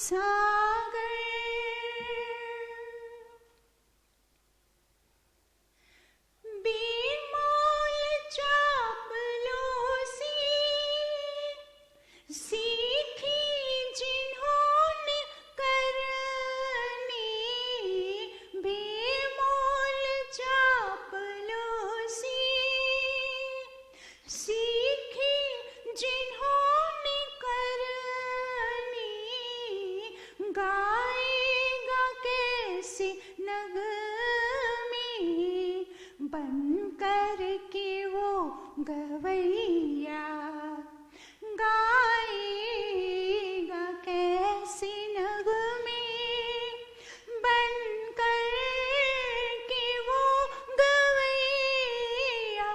सागर बेमोल चापलूसी सीखी जिन्होंने करनी, बेमोल चापलूसी सीखी जिन्होंने करनी, गाएगा कैसे नगमे बनकर के वो गवैया, गाएगा कैसे नगमे बनकर के वो गवैया,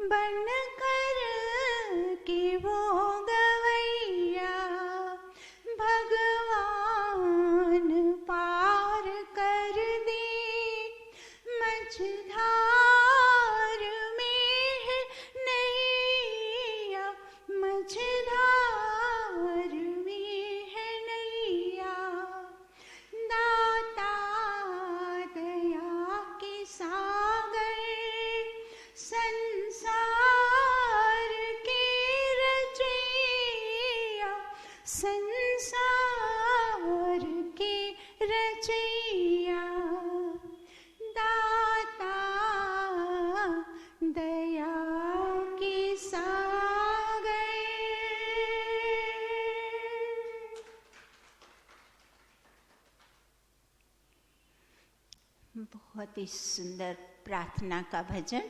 बनकर के वो गवैया। भगवान पार कर दे मझधार में है नैया, मझधार में है नैया। दाता दया के सागर संसार के रचैया, संसार के रचैया। दाता दया के सागर। बहुत ही सुंदर प्रार्थना का भजन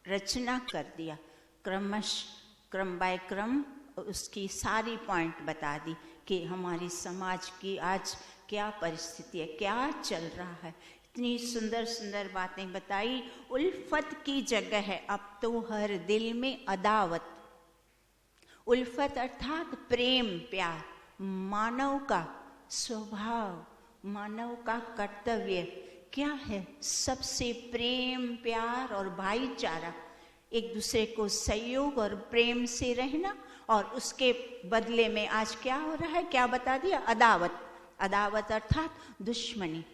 रचना कर दिया, क्रम बाय क्रम उसकी सारी पॉइंट बता दी कि हमारी समाज की आज क्या परिस्थिति है, क्या चल रहा है। इतनी सुंदर सुंदर बातें बताई। उल्फत की जगह है अब तो हर दिल में अदावत। उल्फत अर्थात प्रेम प्यार, मानव का स्वभाव, मानव का कर्तव्य क्या है? सबसे प्रेम प्यार और भाईचारा, एक दूसरे को सहयोग और प्रेम से रहना। और उसके बदले में आज क्या हो रहा है, क्या बता दिया? अदावत। अदावत अर्थात दुश्मनी,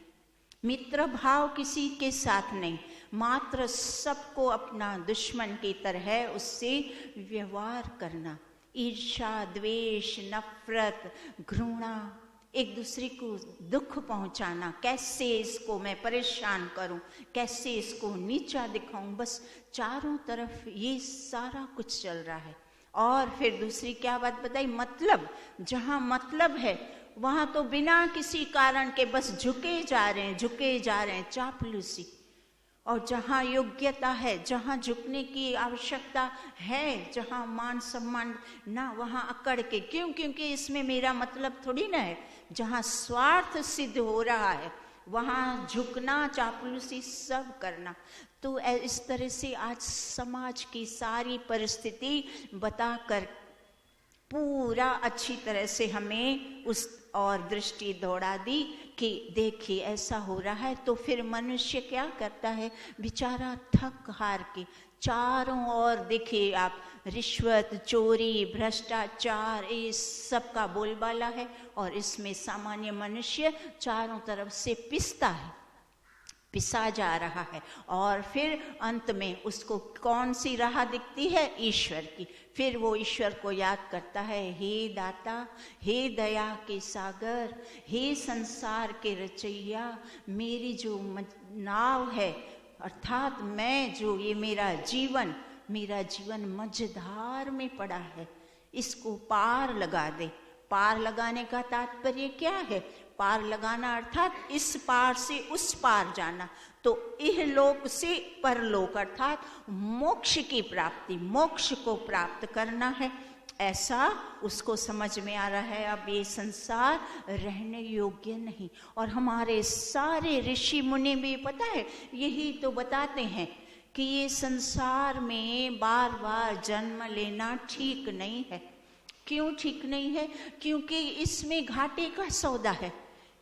मित्र भाव किसी के साथ नहीं, मात्र सबको अपना दुश्मन की तरह उससे व्यवहार करना। ईर्ष्या, द्वेष, नफरत, घृणा, एक दूसरे को दुख पहुंचाना, कैसे इसको मैं परेशान करूं, कैसे इसको नीचा दिखाऊं, बस चारों तरफ ये सारा कुछ चल रहा है। और फिर दूसरी क्या बात बताई? मतलब, जहां मतलब है वहां तो बिना किसी कारण के बस झुके जा रहे हैं, चापलूसी। और जहां योग्यता है, जहां झुकने की आवश्यकता है, जहां मान सम्मान ना, वहां अकड़ के क्यों? क्योंकि इसमें मेरा मतलब थोड़ी ना है। जहां स्वार्थ सिद्ध हो रहा है वहां झुकना, चापलूसी सब करना। तो इस तरह से आज समाज की सारी परिस्थिति बताकर पूरा अच्छी तरह से हमें उस और दृष्टि दौड़ा दी कि देखिए ऐसा हो रहा है। तो फिर मनुष्य क्या करता है बेचारा, थक हार के चारों ओर देखिए आप, रिश्वत, चोरी, भ्रष्टाचार, इस सब का बोलबाला है। और इसमें सामान्य मनुष्य चारों तरफ से पिसा जा रहा है। और फिर अंत में उसको कौन सी राह दिखती है? ईश्वर की। फिर वो ईश्वर को याद करता है, हे दाता, हे दया के सागर, हे संसार के रचैया, मेरी जो नाव है, अर्थात मैं जो ये मेरा जीवन मझधार में पड़ा है, इसको पार लगा दे। पार लगाने का तात्पर्य क्या है? पार लगाना अर्थात इस पार से उस पार जाना। तो इहलोक से परलोक अर्थात मोक्ष की प्राप्ति, मोक्ष को प्राप्त करना है, ऐसा उसको समझ में आ रहा है। अब ये संसार रहने योग्य नहीं। और हमारे सारे ऋषि मुनि भी पता है यही तो बताते हैं कि ये संसार में बार बार जन्म लेना ठीक नहीं है। क्यों ठीक नहीं है? क्योंकि इसमें घाटे का सौदा है।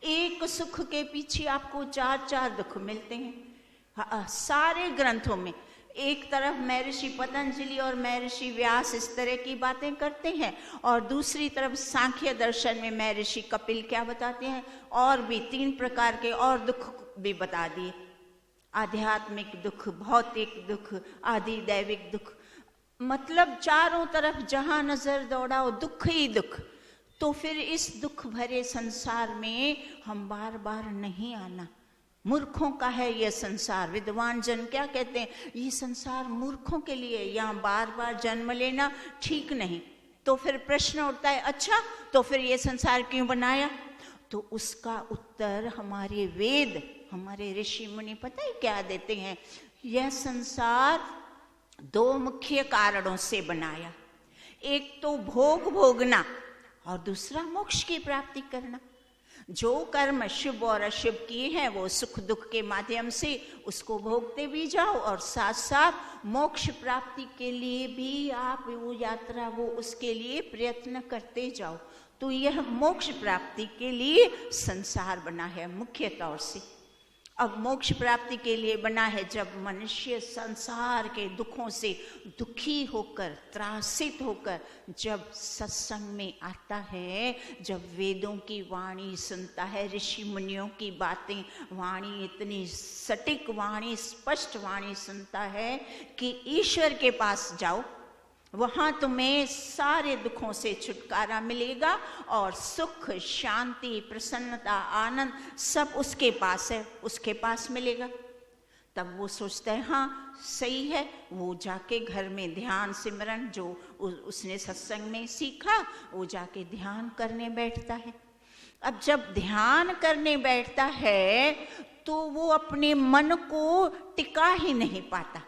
एक सुख के पीछे आपको 4 दुख मिलते हैं। सारे ग्रंथों में एक तरफ महर्षि पतंजलि और महर्षि व्यास इस तरह की बातें करते हैं, और दूसरी तरफ सांख्य दर्शन में महर्षि कपिल क्या बताते हैं, और भी 3 प्रकार के और दुख भी बता दिए, आध्यात्मिक दुख, भौतिक दुख, आदि दैविक दुख। मतलब चारों तरफ जहां नजर दौड़ाओ दुख ही दुख। तो फिर इस दुख भरे संसार में हम बार बार नहीं आना। मूर्खों का है यह संसार। विद्वान जन क्या कहते हैं, ये संसार मूर्खों के लिए, यहाँ बार बार जन्म लेना ठीक नहीं। तो फिर प्रश्न उठता है, अच्छा तो फिर ये संसार क्यों बनाया? तो उसका उत्तर हमारे वेद, हमारे ऋषि मुनि पता है क्या देते हैं, यह संसार 2 मुख्य कारणों से बनाया। एक तो भोग भोगना और दूसरा मोक्ष की प्राप्ति करना। जो कर्म शुभ और अशुभ किए हैं वो सुख दुख के माध्यम से उसको भोगते भी जाओ, और साथ साथ मोक्ष प्राप्ति के लिए भी आप वो यात्रा, वो उसके लिए प्रयत्न करते जाओ। तो यह मोक्ष प्राप्ति के लिए संसार बना है मुख्य तौर से। अब मोक्ष प्राप्ति के लिए बना है जब मनुष्य संसार के दुखों से दुखी होकर, त्रासित होकर जब सत्संग में आता है, जब वेदों की वाणी सुनता है, ऋषि मुनियों की बातें, वाणी इतनी सटीक वाणी, स्पष्ट वाणी सुनता है कि ईश्वर के पास जाओ, वहां तुम्हें सारे दुखों से छुटकारा मिलेगा और सुख, शांति, प्रसन्नता, आनंद सब उसके पास है, उसके पास मिलेगा। तब वो सोचता है हाँ सही है, वो जाके घर में ध्यान सिमरन जो उसने सत्संग में सीखा वो जाके ध्यान करने बैठता है। अब जब ध्यान करने बैठता है तो वो अपने मन को टिका ही नहीं पाता,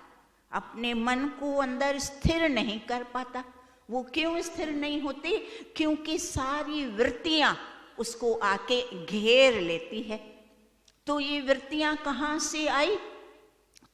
अपने मन को अंदर स्थिर नहीं कर पाता। वो क्यों स्थिर नहीं होती? क्योंकि सारी वृत्तियां उसको आके घेर लेती है। तो ये वृत्तियां कहाँ से आई?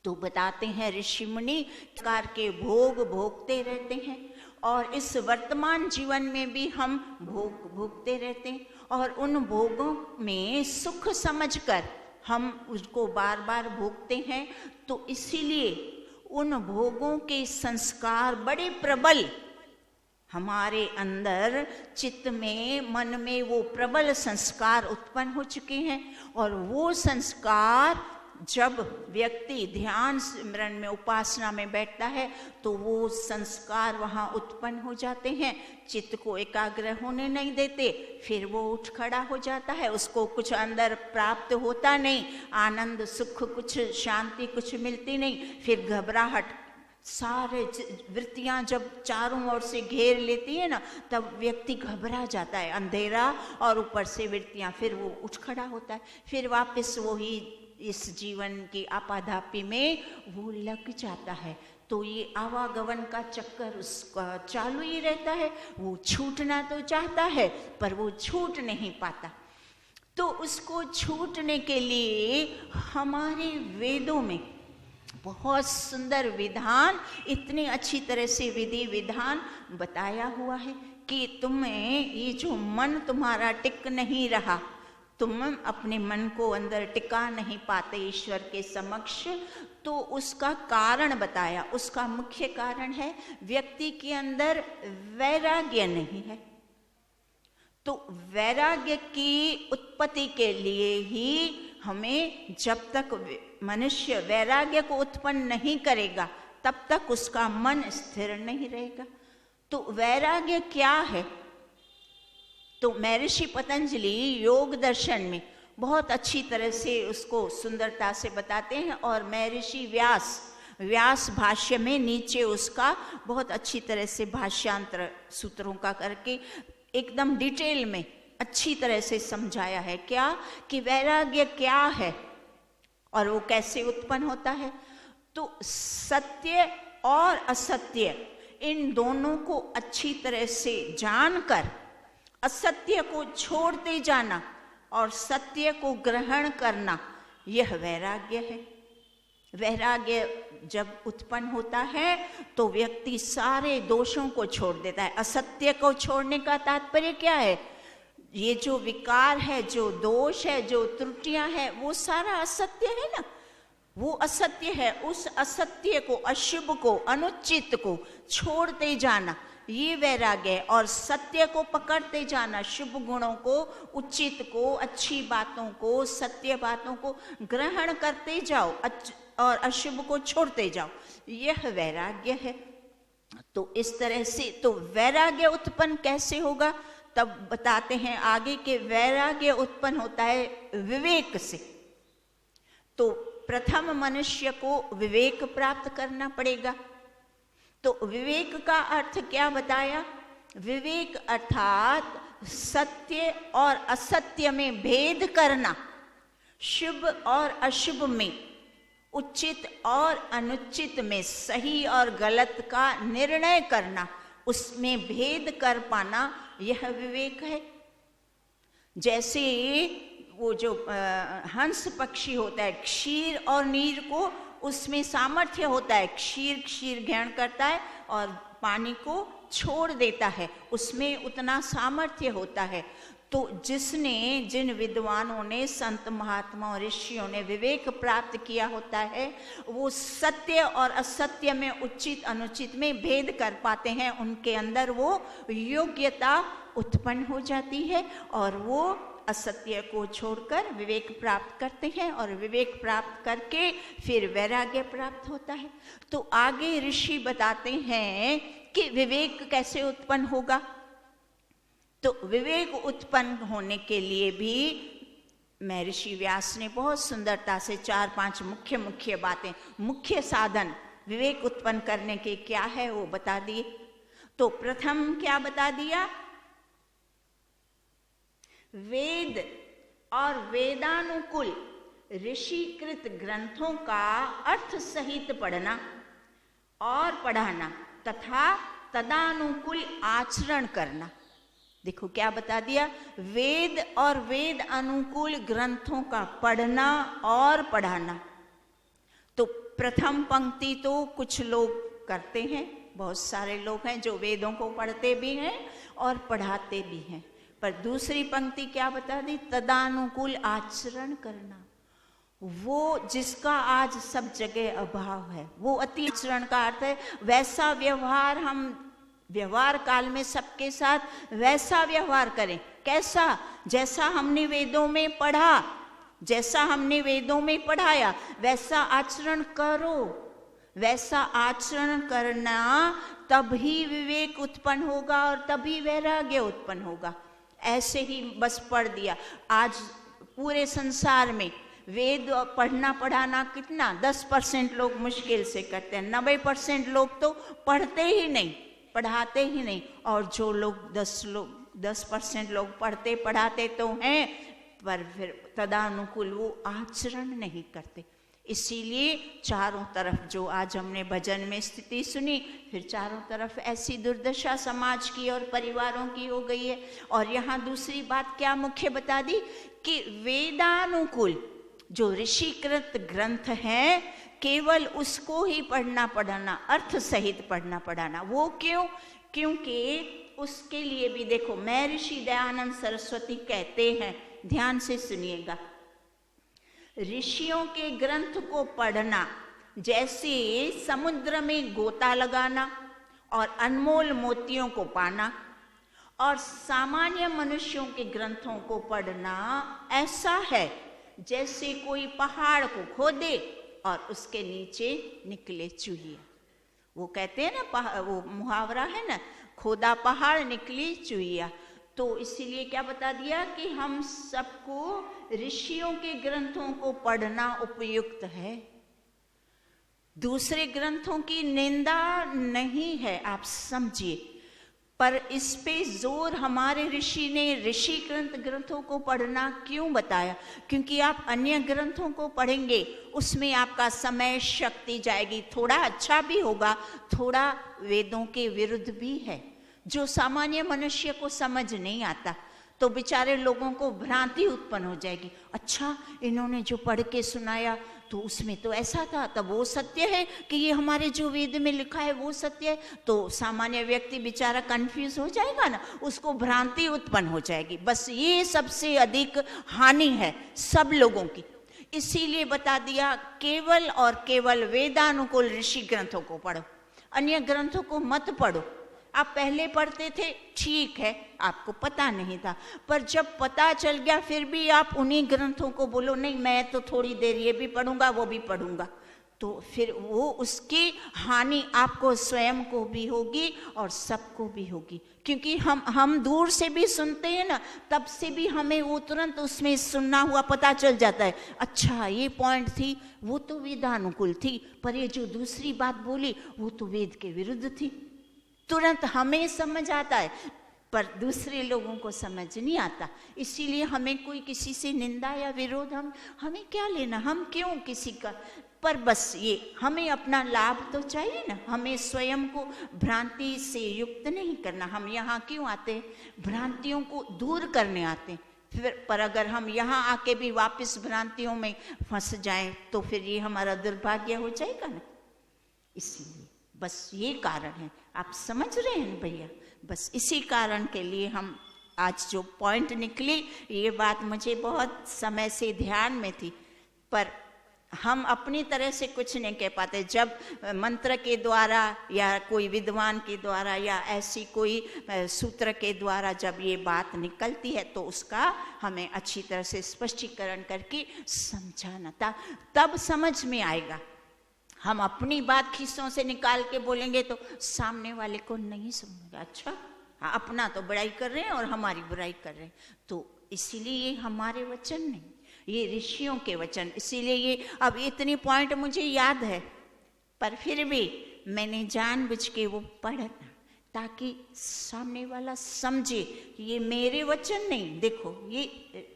तो बताते हैं ऋषि मुनि, प्रकार के भोग भोगते रहते हैं, और इस वर्तमान जीवन में भी हम भोग भोगते रहते हैं, और उन भोगों में सुख समझकर हम उसको बार बार भोगते हैं। तो इसीलिए उन भोगों के संस्कार बड़े प्रबल हमारे अंदर, चित्त में, मन में वो प्रबल संस्कार उत्पन्न हो चुके हैं, और वो संस्कार जब व्यक्ति ध्यान स्मरण में, उपासना में बैठता है तो वो संस्कार वहाँ उत्पन्न हो जाते हैं, चित्त को एकाग्र होने नहीं देते, फिर वो उठ खड़ा हो जाता है, उसको कुछ अंदर प्राप्त होता नहीं, आनंद, सुख, कुछ शांति कुछ मिलती नहीं, फिर घबराहट, सारे वृत्तियां जब चारों ओर से घेर लेती है ना, तब व्यक्ति घबरा जाता है, अंधेरा और ऊपर से वृत्तियां, फिर वो उठ खड़ा होता है, फिर वापस वही इस जीवन की आपाधापी में वो लग जाता है। तो ये आवागमन का चक्कर उसका चालू ही रहता है। वो छूटना तो चाहता है पर वो छूट नहीं पाता। तो उसको छूटने के लिए हमारे वेदों में बहुत सुंदर विधान, इतनी अच्छी तरह से विधि विधान बताया हुआ है कि तुम्हें ये जो मन तुम्हारा टिक नहीं रहा, तुम अपने मन को अंदर टिका नहीं पाते ईश्वर के समक्ष, तो उसका कारण बताया। उसका मुख्य कारण है व्यक्ति के अंदर वैराग्य नहीं है। तो वैराग्य की उत्पत्ति के लिए ही हमें, जब तक मनुष्य वैराग्य को उत्पन्न नहीं करेगा तब तक उसका मन स्थिर नहीं रहेगा। तो वैराग्य क्या है? तो महर्षि पतंजलि योग दर्शन में बहुत अच्छी तरह से उसको सुंदरता से बताते हैं, और महर्षि व्यास भाष्य में नीचे उसका बहुत अच्छी तरह से भाष्यांतर सूत्रों का करके एकदम डिटेल में अच्छी तरह से समझाया है। क्या कि वैराग्य क्या है और वो कैसे उत्पन्न होता है। तो सत्य और असत्य इन दोनों को अच्छी तरह से जानकर असत्य को छोड़ते जाना और सत्य को ग्रहण करना, यह वैराग्य है। वैराग्य जब उत्पन्न होता है तो व्यक्ति सारे दोषों को छोड़ देता है। असत्य को छोड़ने का तात्पर्य क्या है? ये जो विकार है, जो दोष है, जो त्रुटियां हैं, वो सारा असत्य है ना। वो असत्य है, उस असत्य को, अशुभ को, अनुचित को छोड़ते जाना, ये वैराग्य है। और सत्य को पकड़ते जाना, शुभ गुणों को, उचित को, अच्छी बातों को, सत्य बातों को ग्रहण करते जाओ और अशुभ को छोड़ते जाओ, यह वैराग्य है। तो इस तरह से तो वैराग्य उत्पन्न कैसे होगा, तब बताते हैं आगे के वैराग्य उत्पन्न होता है विवेक से। तो प्रथम मनुष्य को विवेक प्राप्त करना पड़ेगा। तो विवेक का अर्थ क्या बताया? विवेक अर्थात सत्य और असत्य में भेद करना, शुभ और अशुभ में, उचित और अनुचित में, सही और गलत का निर्णय करना, उसमें भेद कर पाना, यह विवेक है। जैसे वो जो हंस पक्षी होता है, क्षीर और नीर को उसमें सामर्थ्य होता है, क्षीर ग्रहण करता है और पानी को छोड़ देता है, उसमें उतना सामर्थ्य होता है। तो जिन विद्वानों ने, संत महात्मा और ऋषियों ने विवेक प्राप्त किया होता है, वो सत्य और असत्य में, उचित अनुचित में भेद कर पाते हैं। उनके अंदर वो योग्यता उत्पन्न हो जाती है और वो असत्य को छोड़कर विवेक प्राप्त करते हैं और विवेक प्राप्त करके फिर वैराग्य प्राप्त होता है। तो आगे ऋषि बताते हैं कि विवेक कैसे उत्पन्न होगा। तो विवेक उत्पन्न होने के लिए भी महर्षि व्यास ने बहुत सुंदरता से 4-5 मुख्य बातें, मुख्य साधन विवेक उत्पन्न करने के क्या है वो बता दिए। तो प्रथम क्या बता दिया? वेद और वेदानुकूल ऋषिकृत ग्रंथों का अर्थ सहित पढ़ना और पढ़ाना तथा तदानुकूल आचरण करना। देखो क्या बता दिया, वेद और वेद अनुकूल ग्रंथों का पढ़ना और पढ़ाना। तो प्रथम पंक्ति तो कुछ लोग करते हैं, बहुत सारे लोग हैं जो वेदों को पढ़ते भी हैं और पढ़ाते भी हैं, पर दूसरी पंक्ति क्या बता दी, तदानुकूल आचरण करना। वो जिसका आज सब जगह अभाव है, वो अति आचरण का अर्थ है वैसा व्यवहार, हम व्यवहार काल में सबके साथ वैसा व्यवहार करें। कैसा? जैसा हमने वेदों में पढ़ा, जैसा हमने वेदों में पढ़ाया वैसा आचरण करो। वैसा आचरण करना, तभी विवेक उत्पन्न होगा और तभी वैराग्य उत्पन्न होगा। ऐसे ही बस पढ़ दिया, आज पूरे संसार में वेद पढ़ना पढ़ाना कितना 10% लोग मुश्किल से करते हैं, 90% लोग तो पढ़ते ही नहीं, पढ़ाते ही नहीं। और जो लोग 10% लोग पढ़ते पढ़ाते तो हैं, पर फिर तदानुकूल वो आचरण नहीं करते। इसीलिए चारों तरफ जो आज हमने भजन में स्थिति सुनी, फिर चारों तरफ ऐसी दुर्दशा समाज की और परिवारों की हो गई है। और यहाँ दूसरी बात क्या मुख्य बता दी कि वेदानुकूल जो ऋषिकृत ग्रंथ हैं, केवल उसको ही पढ़ना पढ़ाना, अर्थ सहित पढ़ना पढ़ाना। वो क्यों? क्योंकि उसके लिए भी देखो महर्षि दयानंद सरस्वती कहते हैं, ध्यान से सुनिएगा, ऋषियों के ग्रंथ को पढ़ना जैसे समुद्र में गोता लगाना और अनमोल मोतियों को पाना, और सामान्य मनुष्यों के ग्रंथों को पढ़ना ऐसा है जैसे कोई पहाड़ को खोदे और उसके नीचे निकले चूहिया। वो कहते हैं ना, वो मुहावरा है ना, खोदा पहाड़ निकली चूहिया। तो इसीलिए क्या बता दिया कि हम सबको ऋषियों के ग्रंथों को पढ़ना उपयुक्त है। दूसरे ग्रंथों की निंदा नहीं है, आप समझिए, पर इस पे जोर हमारे ऋषि ने ऋषिकृत ग्रंथों को पढ़ना क्यों बताया? क्योंकि आप अन्य ग्रंथों को पढ़ेंगे, उसमें आपका समय शक्ति जाएगी। थोड़ा अच्छा भी होगा, थोड़ा वेदों के विरुद्ध भी है, जो सामान्य मनुष्य को समझ नहीं आता। तो बेचारे लोगों को भ्रांति उत्पन्न हो जाएगी, अच्छा इन्होंने जो पढ़ के सुनाया तो उसमें तो ऐसा था, तब वो सत्य है कि ये हमारे जो वेद में लिखा है वो सत्य है। तो सामान्य व्यक्ति बेचारा कंफ्यूज हो जाएगा ना, उसको भ्रांति उत्पन्न हो जाएगी। बस ये सबसे अधिक हानि है सब लोगों की। इसीलिए बता दिया केवल और केवल वेदानुकूल ऋषि ग्रंथों को पढ़ो, अन्य ग्रंथों को मत पढ़ो। आप पहले पढ़ते थे, ठीक है, आपको पता नहीं था, पर जब पता चल गया फिर भी आप उन्हीं ग्रंथों को बोलो नहीं मैं तो थोड़ी देर ये भी पढ़ूंगा वो भी पढ़ूंगा, तो फिर वो उसकी हानि आपको स्वयं को भी होगी और सबको भी होगी। क्योंकि हम दूर से भी सुनते हैं ना, तब से भी हमें वो तुरंत उसमें सुनना हुआ पता चल जाता है, अच्छा ये पॉइंट थी, वो तो वेदानुकूल थी, पर ये जो दूसरी बात बोली वो तो वेद के विरुद्ध थी। तुरंत हमें समझ आता है, पर दूसरे लोगों को समझ नहीं आता। इसीलिए हमें कोई किसी से निंदा या विरोध हमें क्या लेना, हम क्यों किसी का, पर बस ये हमें अपना लाभ तो चाहिए ना, हमें स्वयं को भ्रांति से युक्त नहीं करना। हम यहाँ क्यों आते हैं? भ्रांतियों को दूर करने आते हैं। फिर पर अगर हम यहाँ आके भी वापस भ्रांतियों में फंस जाएं तो फिर ये हमारा दुर्भाग्य हो जाएगा ना। इसीलिए बस ये कारण है, आप समझ रहे हैं भैया? बस इसी कारण के लिए हम आज जो पॉइंट निकली, ये बात मुझे बहुत समय से ध्यान में थी, पर हम अपनी तरह से कुछ नहीं कह पाते। जब मंत्र के द्वारा या कोई विद्वान के द्वारा या ऐसी कोई सूत्र के द्वारा जब ये बात निकलती है तो उसका हमें अच्छी तरह से स्पष्टीकरण करके समझाना था, तब समझ में आएगा। हम अपनी बात खीसों से निकाल के बोलेंगे तो सामने वाले को नहीं समझेगा, अच्छा हाँ अपना तो बुराई कर रहे हैं और हमारी बुराई कर रहे हैं। तो इसीलिए ये हमारे वचन नहीं, ये ऋषियों के वचन। इसीलिए ये अब इतनी पॉइंट मुझे याद है, पर फिर भी मैंने जानबूझ के वो पढ़ा ताकि सामने वाला समझे ये मेरे वचन नहीं, देखो ये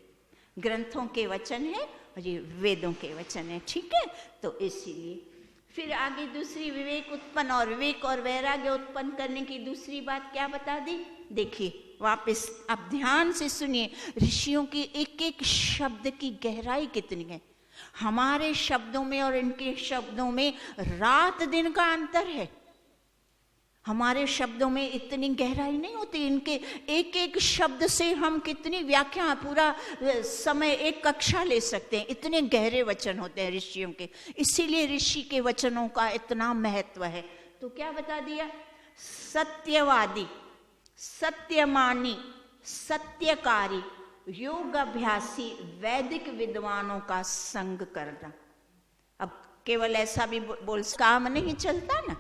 ग्रंथों के वचन है और ये वेदों के वचन है, ठीक है। तो इसीलिए फिर आगे दूसरी विवेक उत्पन्न और विवेक और वैराग्य उत्पन्न करने की दूसरी बात क्या बता दी? देखिए वापस आप ध्यान से सुनिए, ऋषियों की एक एक शब्द की गहराई कितनी है। हमारे शब्दों में और इनके शब्दों में रात दिन का अंतर है। हमारे शब्दों में इतनी गहराई नहीं होती, इनके एक एक शब्द से हम कितनी व्याख्या, पूरा समय एक कक्षा ले सकते हैं, इतने गहरे वचन होते हैं ऋषियों के। इसीलिए ऋषि के वचनों का इतना महत्व है। तो क्या बता दिया? सत्यवादी, सत्यमानी, सत्यकारी, योग अभ्यासी वैदिक विद्वानों का संग करना। अब केवल ऐसा भी बोल काम नहीं चलता ना,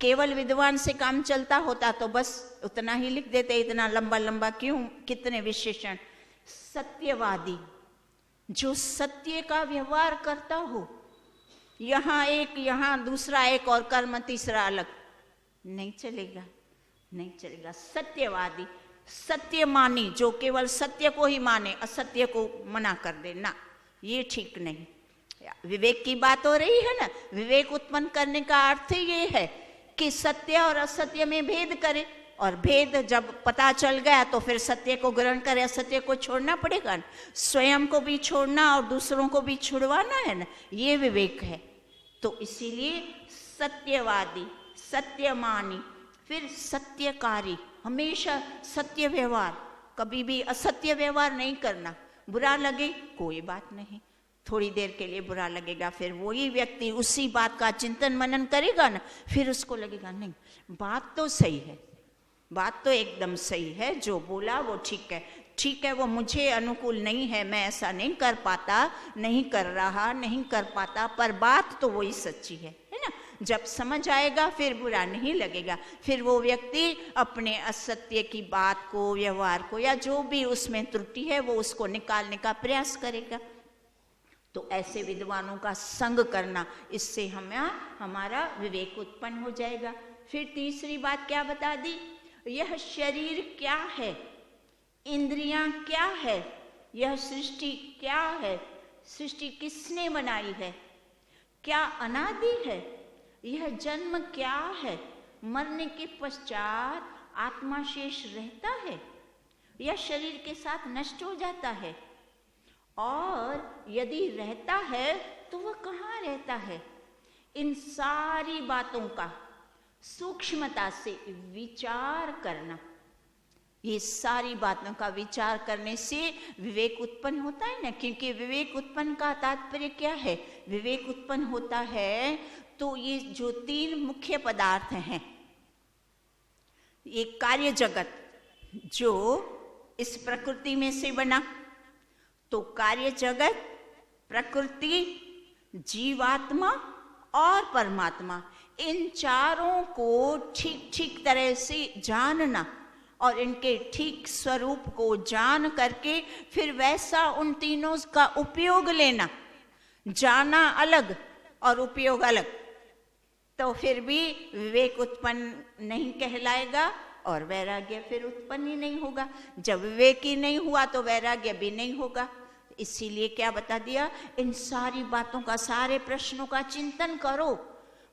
केवल विद्वान से काम चलता होता तो बस उतना ही लिख देते, इतना लंबा लंबा क्यों, कितने विशेषण। सत्यवादी, जो सत्य का व्यवहार करता हो, यहाँ एक यहाँ दूसरा एक और कर्म तीसरा अलग, नहीं चलेगा, नहीं चलेगा। सत्यवादी, सत्यमानी, जो केवल सत्य को ही माने, असत्य को मना कर दे ना, ये ठीक नहीं। विवेक की बात हो रही है ना, विवेक उत्पन्न करने का अर्थ ये है कि सत्य और असत्य में भेद करे, और भेद जब पता चल गया तो फिर सत्य को ग्रहण करे, असत्य को छोड़ना पड़ेगा ना। स्वयं को भी छोड़ना और दूसरों को भी छुड़वाना है ना, ये विवेक है। तो इसीलिए सत्यवादी, सत्यमानी, फिर सत्यकारी, हमेशा सत्य व्यवहार, कभी भी असत्य व्यवहार नहीं करना। बुरा लगे कोई बात नहीं, थोड़ी देर के लिए बुरा लगेगा, फिर वही व्यक्ति उसी बात का चिंतन मनन करेगा ना, फिर उसको लगेगा नहीं बात तो सही है, बात तो एकदम सही है, जो बोला वो ठीक है, ठीक है वो मुझे अनुकूल नहीं है, मैं ऐसा नहीं कर पाता, नहीं कर रहा, नहीं कर पाता, पर बात तो वही सच्ची है ना। जब समझ आएगा फिर बुरा नहीं लगेगा, फिर वो व्यक्ति अपने असत्य की बात को, व्यवहार को, या जो भी उसमें त्रुटि है वो उसको निकालने का प्रयास करेगा। तो ऐसे विद्वानों का संग करना, इससे हमारा विवेक उत्पन्न हो जाएगा। फिर तीसरी बात क्या बता दी? यह शरीर क्या है, इंद्रियां क्या है, यह सृष्टि क्या है, सृष्टि किसने बनाई है, क्या अनादि है, यह जन्म क्या है, मरने के पश्चात आत्मा शेष रहता है, यह शरीर के साथ नष्ट हो जाता है, और यदि रहता है तो वह कहाँ रहता है। इन सारी बातों का सूक्ष्मता से विचार करना, ये सारी बातों का विचार करने से विवेक उत्पन्न होता है ना, क्योंकि विवेक उत्पन्न का तात्पर्य क्या है? विवेक उत्पन्न होता है तो ये जो तीन मुख्य पदार्थ हैं, ये कार्य जगत जो इस प्रकृति में से बना, तो कार्य जगत, प्रकृति, जीवात्मा और परमात्मा, इन चारों को ठीक ठीक तरह से जानना और इनके ठीक स्वरूप को जान करके फिर वैसा उन तीनों का उपयोग लेना। जाना अलग और उपयोग अलग, तो फिर भी विवेक उत्पन्न नहीं कहलाएगा और वैराग्य फिर उत्पन्न ही नहीं होगा। जब विवेक ही नहीं हुआ तो वैराग्य भी नहीं होगा। इसीलिए क्या बता दिया? इन सारी बातों का, सारे प्रश्नों का चिंतन करो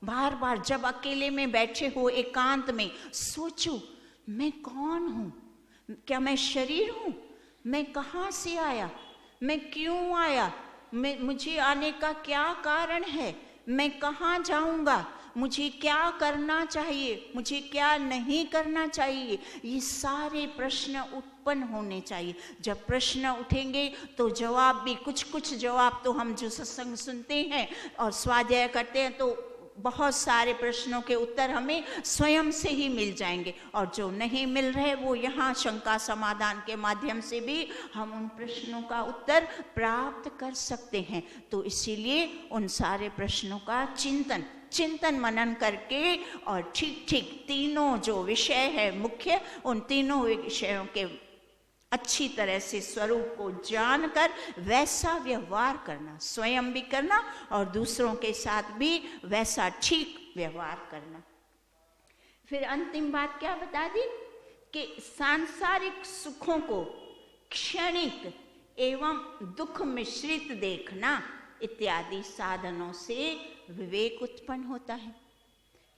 बार बार। जब अकेले में बैठे हो, एकांत में, सोचो मैं कौन हूँ? क्या मैं शरीर हूँ? मैं कहाँ से आया? मैं क्यों आया? मुझे आने का क्या कारण है? मैं कहाँ जाऊँगा? मुझे क्या करना चाहिए? मुझे क्या नहीं करना चाहिए? ये सारे प्रश्न उत्पन्न होने चाहिए। जब प्रश्न उठेंगे तो जवाब भी, कुछ कुछ जवाब तो हम जो सत्संग सुनते हैं और स्वाध्याय करते हैं तो बहुत सारे प्रश्नों के उत्तर हमें स्वयं से ही मिल जाएंगे, और जो नहीं मिल रहे वो यहाँ शंका समाधान के माध्यम से भी हम उन प्रश्नों का उत्तर प्राप्त कर सकते हैं। तो इसीलिए उन सारे प्रश्नों का चिंतन मनन करके और ठीक ठीक तीनों जो विषय है मुख्य, उन तीनों विषयों के अच्छी तरह से स्वरूप को जानकर वैसा व्यवहार करना, स्वयं भी करना और दूसरों के साथ भी वैसा ठीक व्यवहार करना। फिर अंतिम बात क्या बता दी कि सांसारिक सुखों को क्षणिक एवं दुख मिश्रित देखना इत्यादि साधनों से विवेक उत्पन्न होता है।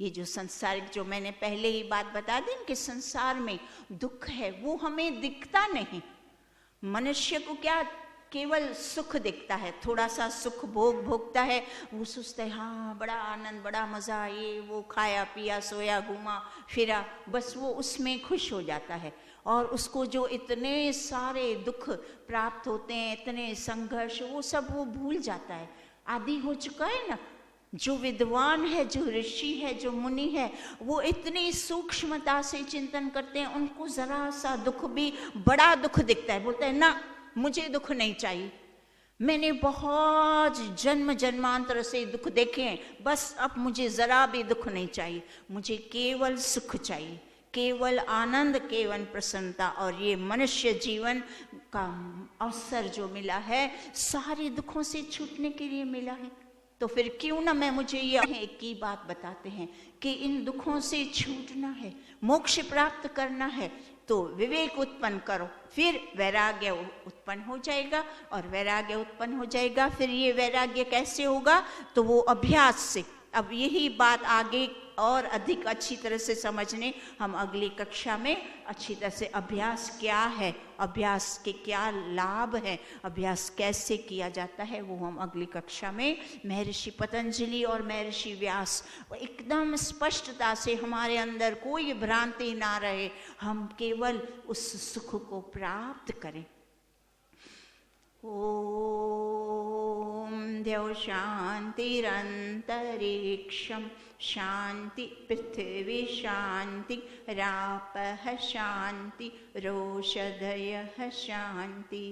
ये जो संसारिक, जो मैंने पहले ही बात बता दी कि संसार में दुख है, वो हमें दिखता नहीं। मनुष्य को क्या केवल सुख दिखता है, थोड़ा सा सुख भोगता है, वो सोचता है हाँ बड़ा आनंद, बड़ा मजा, ये वो खाया पिया सोया घूमा फिरा, बस वो उसमें खुश हो जाता है। और उसको जो इतने सारे दुख प्राप्त होते हैं, इतने संघर्ष, वो सब वो भूल जाता है, आदी हो चुका है ना। जो विद्वान है, जो ऋषि है, जो मुनि है, वो इतनी सूक्ष्मता से चिंतन करते हैं, उनको जरा सा दुख भी बड़ा दुख दिखता है, बोलते हैं ना मुझे दुख नहीं चाहिए, मैंने बहुत जन्म जन्मांतर से दुख देखे हैं, बस अब मुझे जरा भी दुख नहीं चाहिए, मुझे केवल सुख चाहिए, केवल आनंद, केवल प्रसन्नता। और ये मनुष्य जीवन का अवसर जो मिला है सारे दुखों से छूटने के लिए मिला है। तो फिर क्यों ना मुझे ये एक ही बात बताते हैं कि इन दुखों से छूटना है, मोक्ष प्राप्त करना है, तो विवेक उत्पन्न करो, फिर वैराग्य उत्पन्न हो जाएगा। और वैराग्य उत्पन्न हो जाएगा, फिर ये वैराग्य कैसे होगा? तो वो अभ्यास से। अब यही बात आगे और अधिक अच्छी तरह से समझने हम अगली कक्षा में अच्छी तरह से, अभ्यास क्या है, अभ्यास के क्या लाभ है, अभ्यास कैसे किया जाता है, वो हम अगली कक्षा में महर्षि पतंजलि और महर्षि व्यास एकदम स्पष्टता से, हमारे अंदर कोई भ्रांति ना रहे, हम केवल उस सुख को प्राप्त करें। ओम द्यौ शांतिरंतरिक्षं शांति पृथ्वी शांति रापः शांति रोषधयः शांति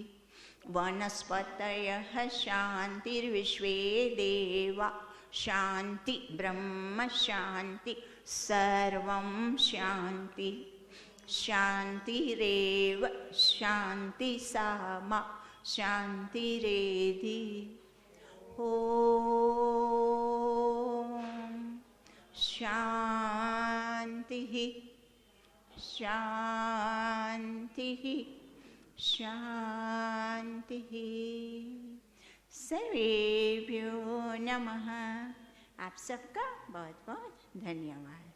वनस्पतयः शांतिर्विश्वे देवा शांति ब्रह्म शांति सर्वं शांति शांतिरेव शांति सामा शांतिरेधि। ओम शांति शांति शांति। सर्वेभ्यो नमः। आप सबका बहुत बहुत धन्यवाद।